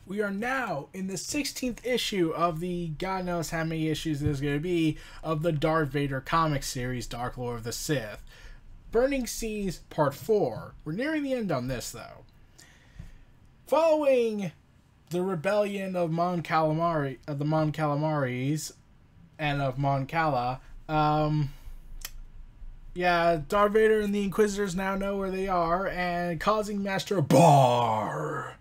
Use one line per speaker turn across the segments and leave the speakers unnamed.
We are now in the 16th issue of the God knows how many issues there's going to be of the Darth Vader comic series, Dark Lord of the Sith. Burning Seas Part 4. We're nearing the end on this, though. Following the rebellion of Mon Calamari, of the Mon Calamaris, and of Mon Cala, Darth Vader and the Inquisitors now know where they are, and causing Master Bar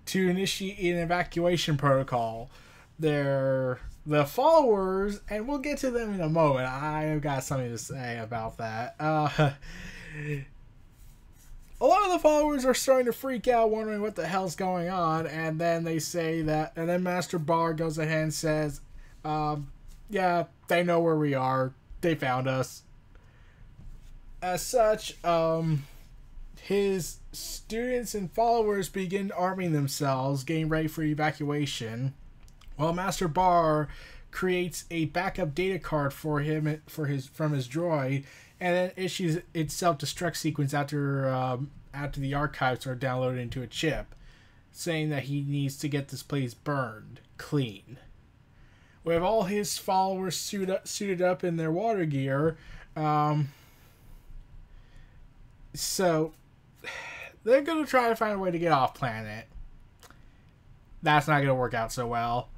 to initiate an evacuation protocol. The followers, and we'll get to them in a moment. I've got something to say about that. A lot of the followers are starting to freak out, wondering what the hell's going on, and then they say that, and then Master Bar goes ahead and says, yeah, they know where we are. They found us. As such, his students and followers begin arming themselves, getting ready for evacuation, while Master Bar creates a backup data card for him from his droid, and then issues its self-destruct sequence after the archives are downloaded into a chip, saying that he needs to get this place burned clean. We have all his followers suited up in their water gear. So they're going to try to find a way to get off planet. That's not going to work out so well.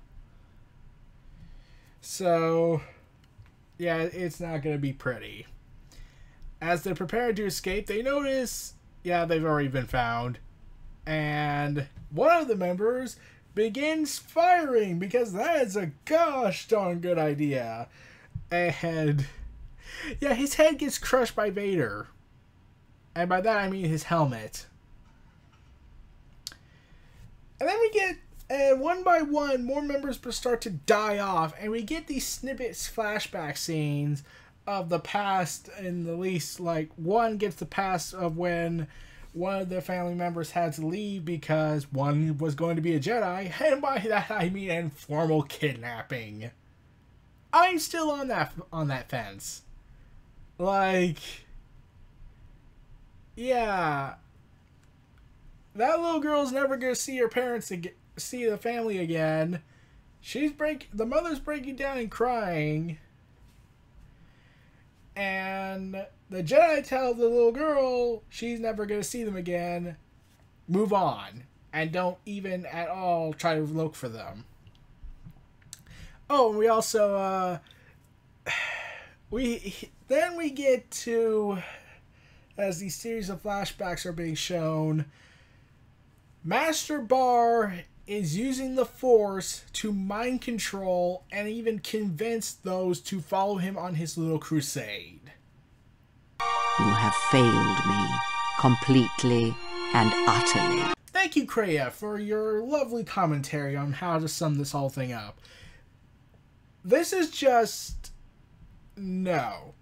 So, yeah, it's not going to be pretty. As they're preparing to escape, they notice, they've already been found. And one of the members begins firing, because that is a gosh darn good idea. And, his head gets crushed by Vader. And by that I mean his helmet. And then we get, one by one, more members start to die off, and we get these snippets, flashback scenes of the past, and at least, one gets the past of when one of the family members had to leave because one was going to be a Jedi, and by that I mean informal kidnapping. I'm still on that fence. Yeah, that little girl's never gonna see her parents see the family again. The mother's breaking down and crying, and the Jedi tell the little girl she's never gonna see them again. Move on, and don't even at all try to look for them. Oh, and we also we get to, as these series of flashbacks are being shown, Master Bar is using the Force to mind control and even convince those to follow him on his little crusade.
You have failed me completely and utterly.
Thank you, Kreia, for your lovely commentary on how to sum this whole thing up. This is just no.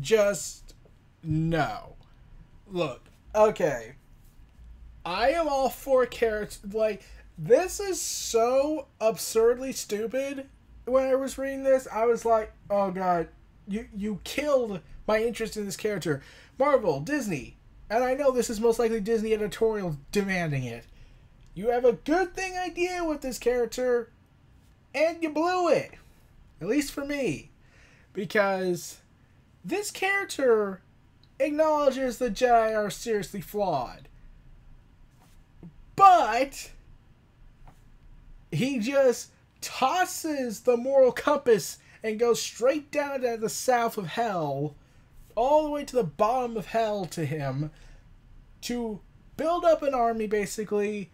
Just no. Look, okay. I am all for characters. This is so absurdly stupid. When I was reading this, I was like, oh god, you killed my interest in this character. Marvel, Disney, and I know this is most likely Disney editorial demanding it. You have a good thing idea with this character, and you blew it. At least for me. Because this character acknowledges the Jedi are seriously flawed. But he just tosses the moral compass and goes straight down to the south of hell, all the way to the bottom of hell to him, to build up an army, basically,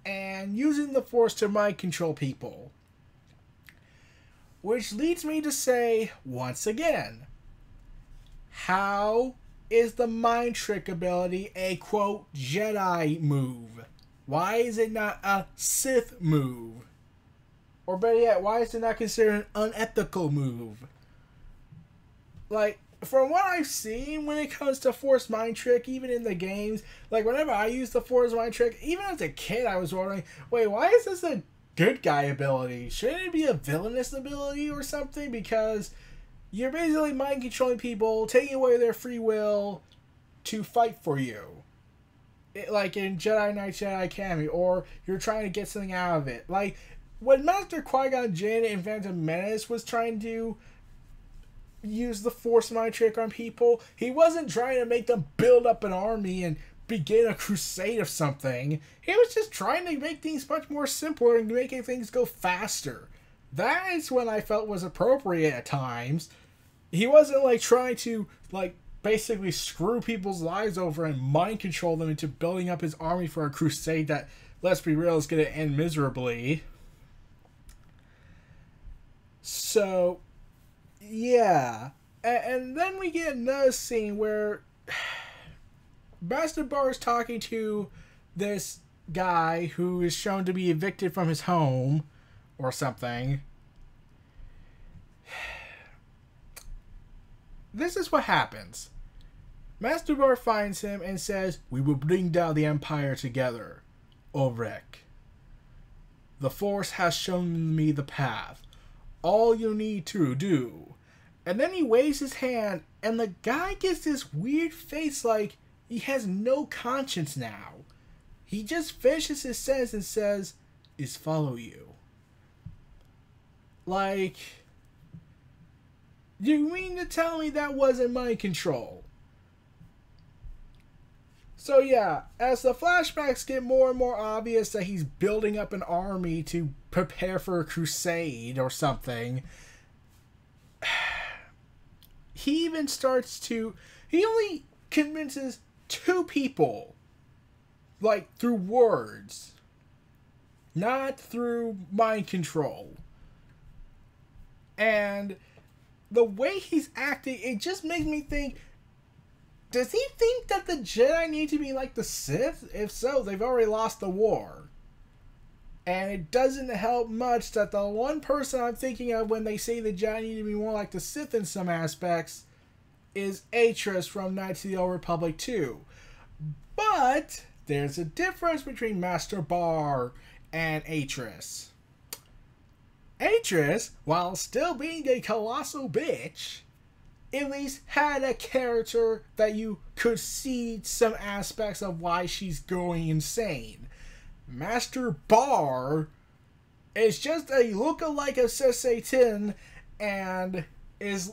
and using the Force to mind control people. Which leads me to say, once again, how is the mind trick ability a, quote, Jedi move? Why is it not a Sith move? Or better yet, why is it not considered an unethical move? From what I've seen when it comes to Force mind trick, even in the games, whenever I use the Force mind trick, even as a kid I was wondering, wait, why is this a good guy ability? Shouldn't it be a villainous ability or something? Because you're basically mind controlling people, taking away their free will to fight for you. like in Jedi Knight Jedi Academy, or you're trying to get something out of it. Like when Master Qui-Gon Jinn in Phantom Menace was trying to use the Force mind trick on people, he wasn't trying to make them build up an army and begin a crusade of something. He was just trying to make things much more simpler and making things go faster. That is when I felt was appropriate at times. He wasn't like trying to like basically screw people's lives over and mind control them into building up his army for a crusade that, let's be real, is going to end miserably. So yeah, and then we get another scene where Master Bar is talking to this guy who is shown to be evicted from his home or something. This is what happens. Master Bar finds him and says, "We will bring down the Empire together, Ulrich. The Force has shown me the path. All you need to do." And then he waves his hand, and the guy gets this weird face like he has no conscience now. He just finishes his sentence and says, "Is follow you." Like, you mean to tell me that wasn't mind control? So yeah, as the flashbacks get more and more obvious that he's building up an army to prepare for a crusade or something, he even starts to... He only convinces 2 people, like, through words, not through mind control. And the way he's acting, it just makes me think, does he think that the Jedi need to be like the Sith? If so, they've already lost the war. And it doesn't help much that the one person I'm thinking of when they say the Jedi need to be more like the Sith in some aspects is Atris from Knights of the Old Republic 2. But there's a difference between Master Bar and Atris. Atris, while still being a colossal bitch, at least had a character that you could see some aspects of why she's going insane. Master Bar is just a lookalike of Seth and is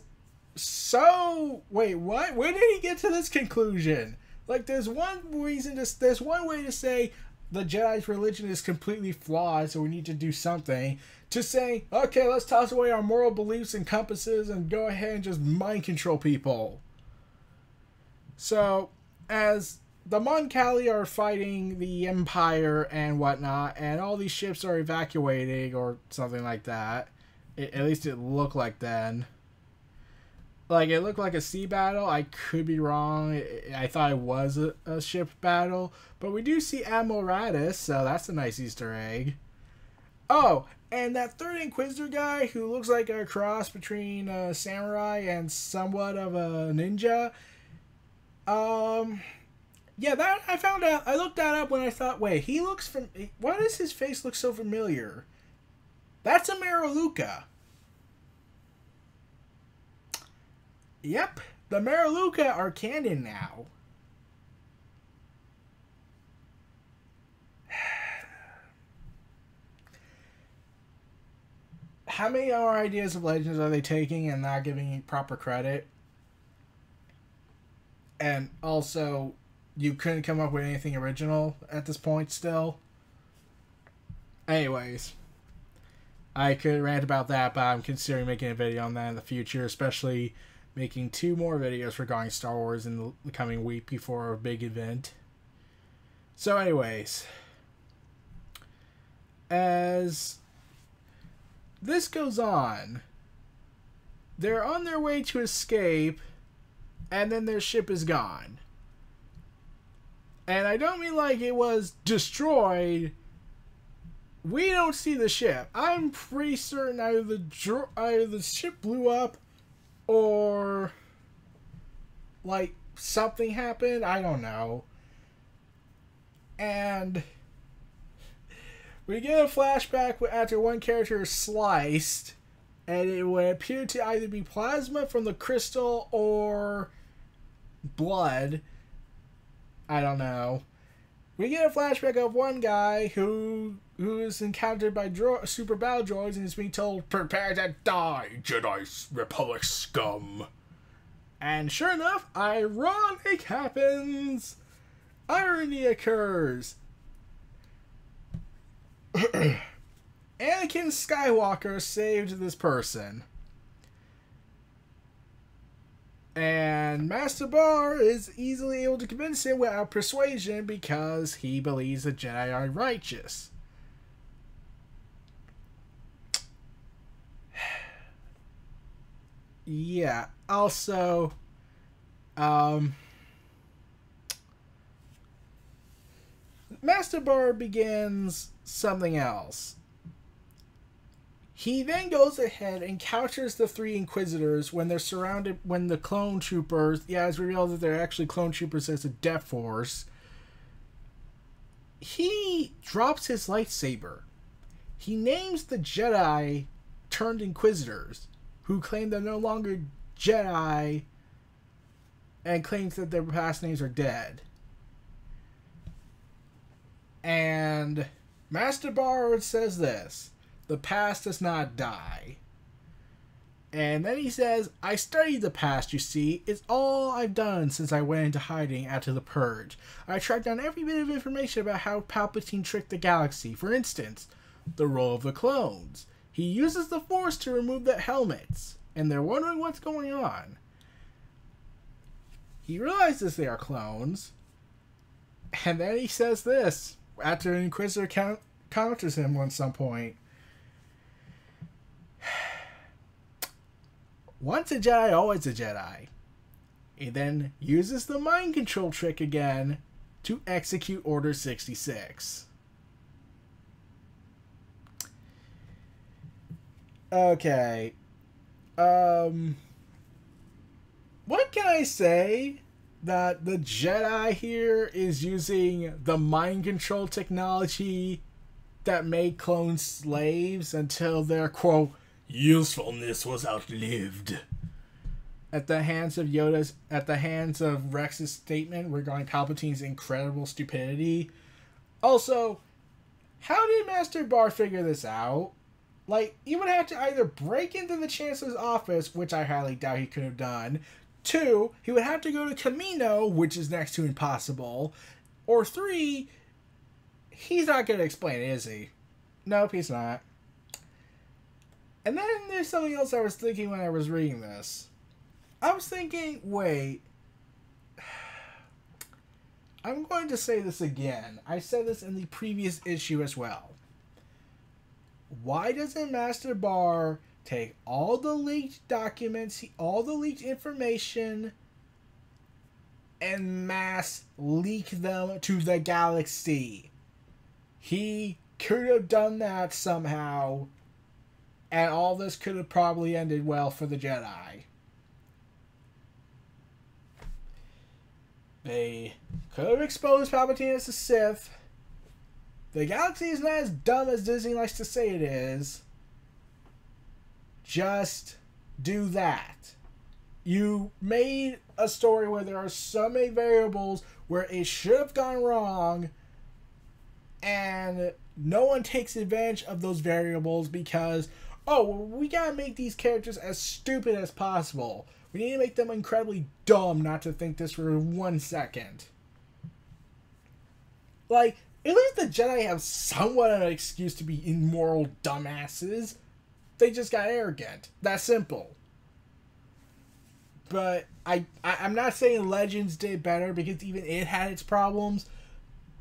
so... Wait, what? Where did he get to this conclusion? Like, there's one way to say the Jedi's religion is completely flawed, so we need to do something, to say, okay, let's toss away our moral beliefs and compasses and go ahead and just mind control people. So, as the Mon Cali are fighting the Empire and whatnot, and all these ships are evacuating or something like that, at least it looked like then. Like, it looked like a sea battle. I could be wrong. I thought it was a ship battle. But we do see Admiral Raddus, so that's a nice Easter egg. Oh, and that third Inquisitor guy who looks like a cross between a samurai and somewhat of a ninja. Yeah, that I found out. I looked that up when I thought, wait, he looks from... Why does his face look so familiar? That's a Maraluka. Yep, the Maraluka are canon now. How many more ideas of Legends are they taking and not giving proper credit? And also, you couldn't come up with anything original at this point still? Anyways, I could rant about that, but I'm considering making a video on that in the future, especially making 2 more videos regarding Star Wars in the coming week before a big event. So anyways, as this goes on, they're on their way to escape, and then their ship is gone. And I don't mean like it was destroyed. We don't see the ship. I'm pretty certain either the ship blew up or like something happened. I don't know. And we get a flashback after one character is sliced, and it would appear to either be plasma from the crystal or blood. I don't know. we get a flashback of one guy who is encountered by super battle droids and is being told, "Prepare to die, Jedi Republic scum." And sure enough, ironic happens. Irony occurs. Anakin Skywalker saved this person. And Master Bar is easily able to convince him without persuasion because he believes the Jedi are righteous. Yeah, also, Master Bar begins something else. He then goes ahead and counters the three Inquisitors when they're surrounded, when the clone troopers, it's revealed that they're actually clone troopers as a Death Force. He drops his lightsaber. He names the Jedi turned Inquisitors, who claim they're no longer Jedi and claims that their past names are dead. And Master Bard says this: the past does not die. And then he says, I studied the past, you see. It's all I've done since I went into hiding after the Purge. I tracked down every bit of information about how Palpatine tricked the galaxy. For instance, the role of the clones. He uses the Force to remove the helmets, and they're wondering what's going on. He realizes they are clones, and then he says this, after an Inquisitor counters him at some point. Once a Jedi, always a Jedi. He then uses the mind control trick again to execute Order 66. Okay. What can I say? That the Jedi here is using the mind control technology that made clones slaves until their, quote, usefulness was outlived. At the hands of Rex's statement regarding Palpatine's incredible stupidity. Also, how did Master Bar figure this out? Like, you would have to either break into the Chancellor's office, which I highly doubt he could have done. 2, he would have to go to Camino, which is next to impossible. Or 3, he's not going to explain it, is he? Nope, he's not. And then there's something else I was thinking when I was reading this. I was thinking, wait. I'm going to say this again. I said this in the previous issue as well. Why doesn't Master Bar take all the leaked documents, all the leaked information, and mass leak them to the galaxy? He could have done that somehow, and all this could have probably ended well for the Jedi. They could have exposed Palpatine as a Sith. The galaxy is not as dumb as Disney likes to say it is. Just do that. You made a story where there are so many variables where it should have gone wrong, and no one takes advantage of those variables because, oh, we gotta make these characters as stupid as possible. We need to make them incredibly dumb not to think this for 1 second. Like, at least the Jedi have somewhat of an excuse to be immoral dumbasses. They just got arrogant. That's simple. But I'm not saying Legends did better because even it had its problems.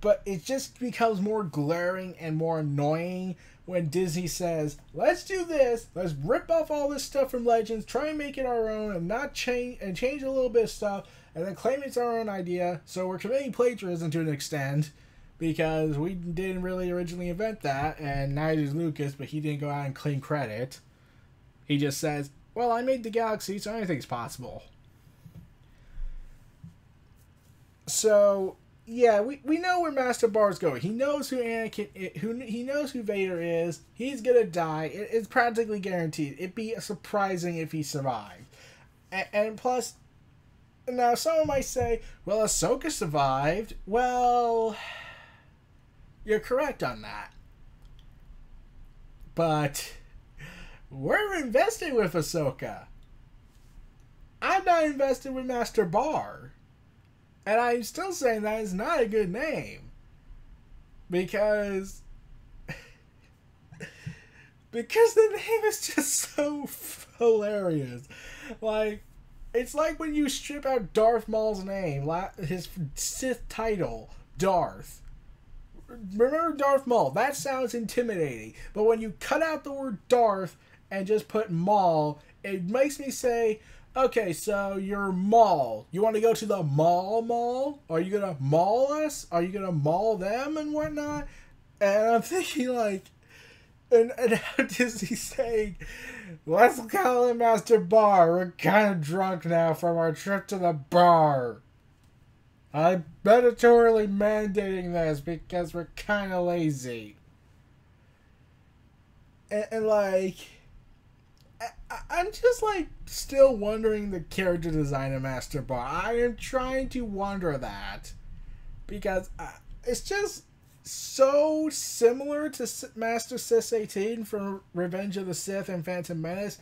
But it just becomes more glaring and more annoying when Disney says, let's do this, let's rip off all this stuff from Legends, try and make it our own, and not change a little bit of stuff, and then claim it's our own idea. So we're committing plagiarism to an extent, because we didn't really originally invent that, and neither did Lucas, but he didn't go out and claim credit. He just says, well, I made the galaxy, so anything's possible. So, yeah, we know where Master Bar's going. He knows who he knows who Vader is. He's gonna die. It's practically guaranteed. It'd be surprising if he survived. And plus, now someone might say, well, Ahsoka survived. Well, You're correct on that. But we're invested with Ahsoka. I'm not invested with Master Bar. And I'm still saying that is not a good name. Because the name is just so hilarious. Like, it's like when you strip out Darth Maul's name, his Sith title, Darth. Remember Darth Maul? That sounds intimidating. But when you cut out the word Darth and just put Maul, it makes me say, okay, so you're Maul. You want to go to the mall? Are you going to maul us? Are you going to maul them and whatnot? And I'm thinking, like, and how does he say, let's call him Master Bar. We're kind of drunk now from our trip to the bar. I'm mandatorily mandating this because we're kind of lazy. And like, I'm just like still wondering the character design of Master Bar. I am trying to wonder that because it's just so similar to Master Sis 18 from Revenge of the Sith and Phantom Menace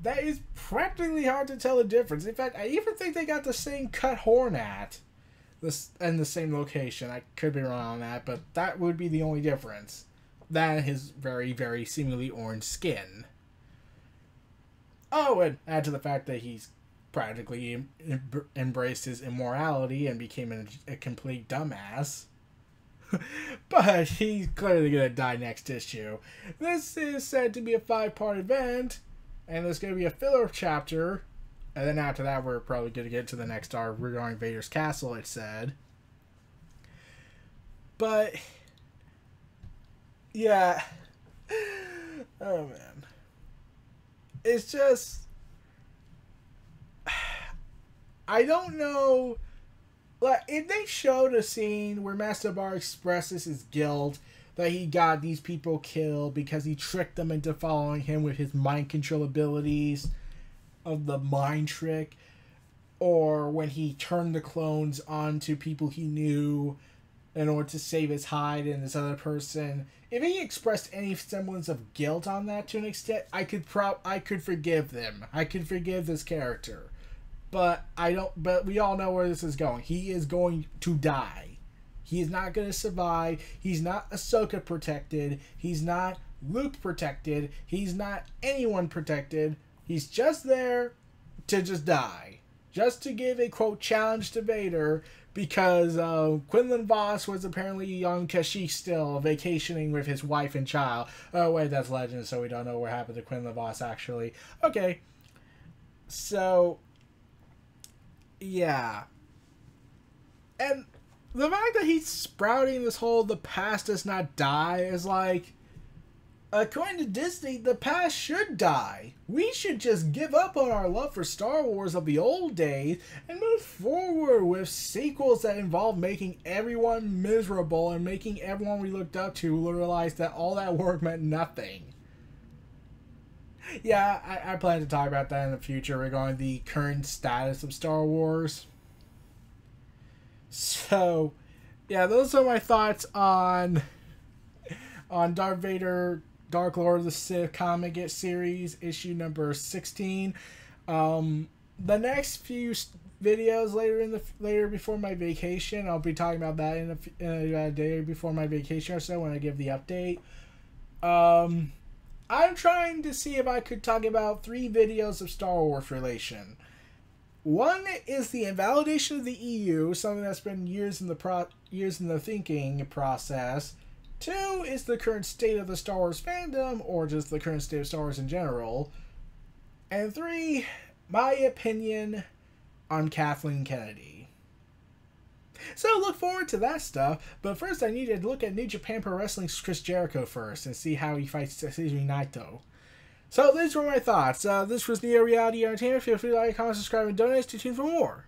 that is practically hard to tell the difference. In fact, I even think they got the same cut horn at this in the same location. I could be wrong on that, but that would be the only difference. That and his very, very seemingly orange skin. Oh, and add to the fact that he's practically embraced his immorality and became a complete dumbass. But he's clearly going to die next issue. This is said to be a 5-part event, and there's going to be a filler chapter, and then after that we're probably going to get to the next arc regarding Vader's castle, it said. But, yeah. Oh, man. It's just, I don't know. Like, if they showed a scene where Master Bar expresses his guilt that he got these people killed because he tricked them into following him with his mind control abilities of the mind trick, or when he turned the clones onto people he knew in order to save his hide and this other person, if he expressed any semblance of guilt on that to an extent, I could forgive them. I could forgive this character. But we all know where this is going. He is going to die. He is not going to survive. He's not Ahsoka protected. He's not Luke protected. He's not anyone protected. He's just there to just die. Just to give a, quote, challenge to Vader because Quinlan Voss was apparently on Kashyyyk still, vacationing with his wife and child. Oh, wait, that's legend, so we don't know what happened to Quinlan Voss, actually. Okay. So, yeah. And the fact that he's sprouting this whole the past does not die is like, according to Disney, the past should die. We should just give up on our love for Star Wars of the old days and move forward with sequels that involve making everyone miserable and making everyone we looked up to realize that all that work meant nothing. Yeah, I plan to talk about that in the future regarding the current status of Star Wars. So, yeah, those are my thoughts on Darth Vader, Dark Lord of the Sith comic series, issue number 16. The next few videos later before my vacation, I'll be talking about that in a day before my vacation or so when I give the update. I'm trying to see if I could talk about 3 videos of Star Wars relation. One is the invalidation of the EU, something that's been years in the thinking process. 2 is the current state of the Star Wars fandom, or just the current state of Star Wars in general. And 3, my opinion on Kathleen Kennedy. So look forward to that stuff, but first I need to look at New Japan Pro Wrestling's Chris Jericho first and see how he fights Tetsuya Naito. So these were my thoughts. This was Neo Reality Entertainment. Feel free to like, comment, subscribe, and donate. Stay tuned for more.